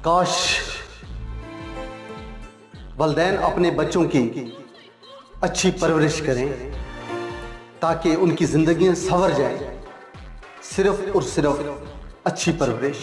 काश वलदैन अपने बच्चों की अच्छी परवरिश करें ताकि उनकी जिंदगियां संवर जाए। सिर्फ और सिर्फ अच्छी परवरिश।